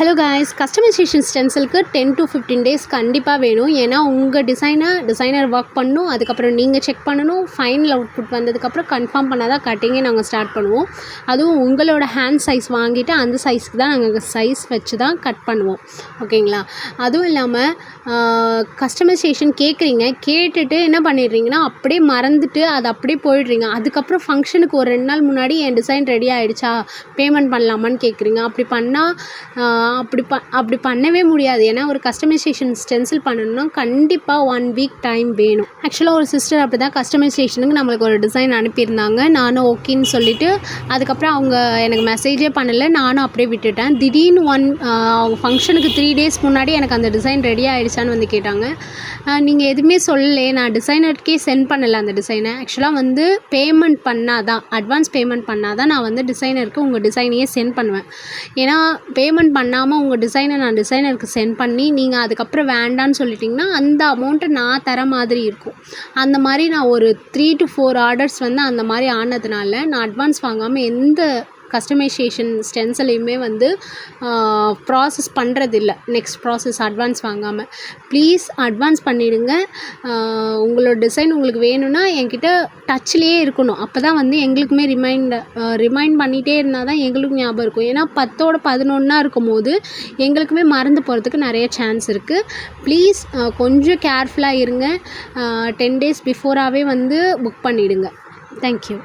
Hello guys, customisation ஸ்டென்சிலுக்கு 10 to 15 days கண்டிப்பாக வேணும். ஏன்னா உங்கள் டிசைனர் ஒர்க் பண்ணணும். அதுக்கப்புறம் நீங்கள் செக் பண்ணணும். ஃபைனல் அவுட்புட் வந்ததுக்கப்புறம் கன்ஃபார்ம் பண்ணால் தான் கட்டிங்கே நாங்கள் ஸ்டார்ட் பண்ணுவோம். அதுவும் உங்களோட ஹேண்ட் சைஸ் வாங்கிட்டு அந்த சைஸ்க்கு தான் நாங்கள் சைஸ் வச்சு தான் கட் பண்ணுவோம். ஓகேங்களா? அதுவும் இல்லாமல் கஸ்டமைசேஷன் கேட்குறீங்க, கேட்டுட்டு என்ன பண்ணிடுறீங்கன்னா அப்படியே மறந்துட்டு அது அப்படியே போயிடுறீங்க. அதுக்கப்புறம் ஃபங்க்ஷனுக்கு ஒரு 2 நாள் முன்னாடி என் டிசைன் ரெடி ஆகிடுச்சா, பேமெண்ட் பண்ணலாமான்னு கேட்குறீங்க. அப்படி பண்ணால் அப்படி பண்ணவே முடியாது. ஏன்னா ஒரு கஸ்டமைசேஷன் ஸ்டென்சில் பண்ணணும்னா கண்டிப்பாக 1 வீக் டைம் வேணும். ஆக்சுவலாக ஒரு சிஸ்டர் அப்படி தான் கஸ்டமைசேஷனுக்கு நம்மளுக்கு ஒரு டிசைன் அனுப்பியிருந்தாங்க. நானும் ஓகேன்னு சொல்லிவிட்டு அதுக்கப்புறம் அவங்க எனக்கு மெசேஜே பண்ணலை. நானும் அப்படியே விட்டுட்டேன். திடீர்னு அவங்க ஃபங்க்ஷனுக்கு 3 டேஸ் முன்னாடி எனக்கு அந்த டிசைன் ரெடி ஆகிடுச்சான்னு வந்து கேட்டாங்க. நீங்கள் எதுவுமே சொல்லலையே, நான் டிசைனருக்கே சென்ட் பண்ணலை அந்த டிசைனை. ஆக்சுவலாக பேமெண்ட் பண்ணால் தான், அட்வான்ஸ் பேமெண்ட் பண்ணால் தான் நான் டிசைனருக்கு உங்கள் டிசைனையே சென்ட் பண்ணுவேன். ஏன்னா பேமெண்ட் பண்ணாமல் உங்கள் டிசைனை நான் டிசைனருக்கு சென்ட் பண்ணி நீங்கள் அதுக்கப்புறம் வேண்டான்னு சொல்லிட்டிங்கன்னா அந்த அமௌண்ட்டை நான் தர மாதிரி இருக்கும். அந்த மாதிரி நான் ஒரு 3 to 4 ஆர்டர்ஸ் அந்த மாதிரி ஆனதுனால நான் அட்வான்ஸ் வாங்காமல் எந்த கஸ்டமைசேஷன் ஸ்டென்சிலையுமே ப்ராசஸ் பண்ணுறதில்ல. நெக்ஸ்ட் ப்ராசஸ் அட்வான்ஸ் வாங்காமல். ப்ளீஸ் அட்வான்ஸ் பண்ணிவிடுங்க. உங்களோட டிசைன் உங்களுக்கு வேணும்னா என்கிட்ட டச்லேயே இருக்கணும். அப்போ தான் எங்களுக்குமே ரிமைண்ட் பண்ணிகிட்டே இருந்தால் தான் எங்களுக்கும் ஞாபகம் இருக்கும். ஏன்னா 10ஓட 11 இருக்கும்போது எங்களுக்குமே மறந்து போகிறதுக்கு நிறைய சான்ஸ் இருக்குது. ப்ளீஸ் கொஞ்சம் கேர்ஃபுல்லாக இருங்க. 10 டேஸ் பிஃபோராகவே புக் பண்ணிவிடுங்க. தேங்க்யூ.